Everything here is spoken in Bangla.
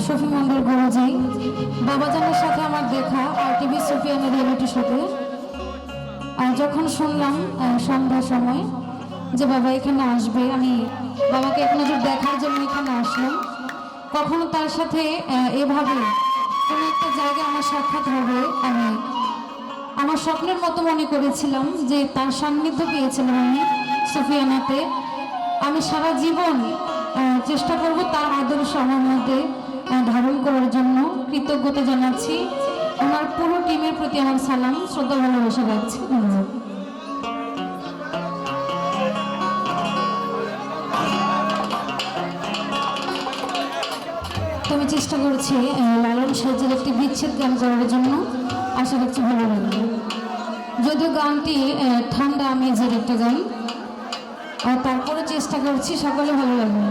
শফি মন্দির গুরুজি বাবাজানের সাথে আমার দেখা RTV সুফিয়ানা রিয়েলিটি শোতে। আর যখন শুনলাম সন্ধ্যার সময় যে বাবা এখানে আসবে, আমি বাবাকে এক নজর দেখার জন্য এখানে আসলাম। কখনো তার সাথে এভাবে কোনো একটা জায়গায় আমার সাক্ষাৎ হবে আমি আমার স্বপ্নের মতো মনে করেছিলাম, যে তার সান্নিধ্য পেয়েছিলাম আমি সুফিয়ানাতে। আমি সারা জীবন চেষ্টা করব তার আদর্শ আমার মধ্যে ধারণ করার জন্য। কৃতজ্ঞতা জানাচ্ছি, আমার পুরো টিমের প্রতি আমার সালাম, শ্রদ্ধা, ভালোবাসা রাখছি। আমি চেষ্টা করছি লালন সাহেবের একটি বিচ্ছেদ গান করার জন্য, আশা করছি ভালো লাগবে। যদিও গানটি ঠান্ডা আমেজের একটা গান, আর তারপরে চেষ্টা করছি সকলে ভালো লাগবে।